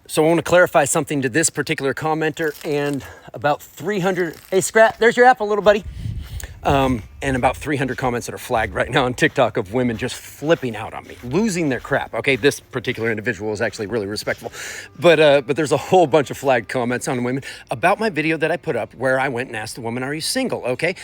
So I want to clarify something to this particular commenter and about 300, hey Scrap, there's your apple, little buddy. And about 300 comments that are flagged right now on TikTok of women just flipping out on me, losing their crap. Okay, this particular individual is actually really respectful, but there's a whole bunch of flagged comments on women about my video that I put up where I went and asked the woman, "Are you single?" Okay.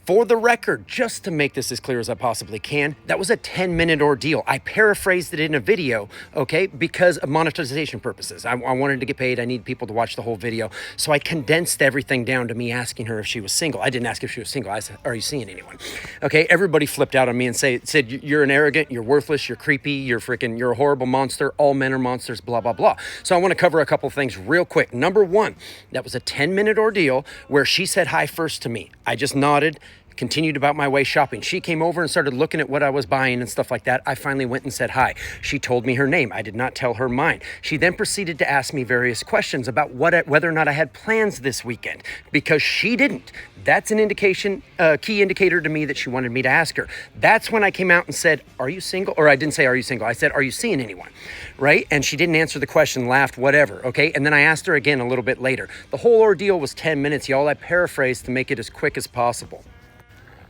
For the record, just to make this as clear as I possibly can, that was a 10-minute ordeal. I paraphrased it in a video, okay, because of monetization purposes. I wanted to get paid. I need people to watch the whole video. So I condensed everything down to me asking her if she was single. I didn't ask if she was single. I said, "Are you seeing anyone?" Okay, everybody flipped out on me and said, "You're an arrogant, you're worthless, you're creepy, you're a horrible monster. All men are monsters, blah, blah, blah." So I want to cover a couple things real quick. Number one, that was a 10-minute ordeal where she said hi first to me. I just nodded, continued about my way shopping. She came over and started looking at what I was buying and stuff like that. I finally went and said hi. She told me her name. I did not tell her mine. She then proceeded to ask me various questions about whether or not I had plans this weekend, because she didn't. That's an indication, key indicator to me that she wanted me to ask her. That's when I came out and said, "Are you single?" Or I didn't say, "Are you single?" I said, "Are you seeing anyone?" Right? And she didn't answer the question, laughed, whatever. Okay. And then I asked her again a little bit later. The whole ordeal was 10 minutes, y'all. I paraphrased to make it as quick as possible.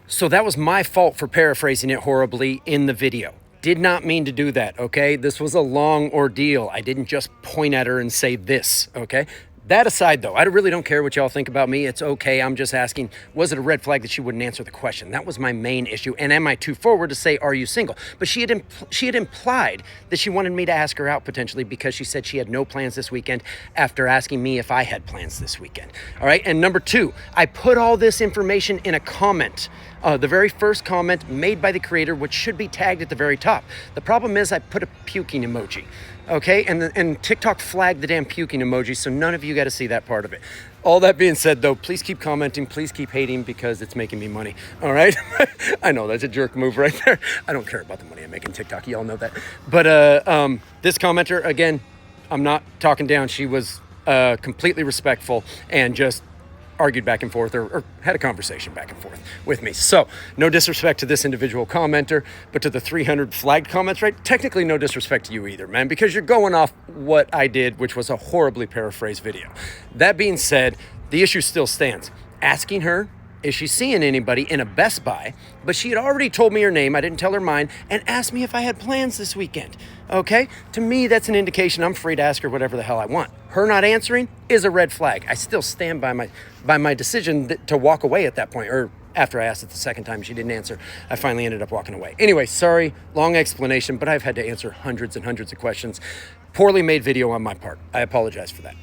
So that was my fault for paraphrasing it horribly in the video. Did not mean to do that, okay? This was a long ordeal. I didn't just point at her and say this, okay? That aside, though, I really don't care what y'all think about me. It's okay. I'm just asking, was it a red flag that she wouldn't answer the question? That was my main issue. And am I too forward to say, "Are you single?" But she had implied that she wanted me to ask her out potentially because she said she had no plans this weekend after asking me if I had plans this weekend. All right. And number two, I put all this information in a comment. The very first comment made by the creator, which should be tagged at the very top. The problem is I put a puking emoji. Okay, and TikTok flagged the damn puking emoji, so none of you got to see that part of it. All that being said, though, please keep commenting, please keep hating, because it's making me money. All right, I know that's a jerk move right there. I don't care about the money I make in TikTok. Y'all know that. But this commenter, again, I'm not talking down. She was completely respectful and just argued back and forth or had a conversation back and forth with me. So no disrespect to this individual commenter, but to the 300 flagged comments, right? Technically no disrespect to you either, man, because you're going off what I did, which was a horribly paraphrased video. That being said, the issue still stands. Asking her, is she seeing anybody in a Best Buy? But she had already told me her name. I didn't tell her mine, and asked me if I had plans this weekend. Okay? To me, that's an indication I'm free to ask her whatever the hell I want. Her not answering is a red flag. I still stand by my decision to walk away at that point, or after I asked it the second time, she didn't answer. I finally ended up walking away. Anyway, sorry, long explanation, but I've had to answer hundreds and hundreds of questions. Poorly made video on my part. I apologize for that.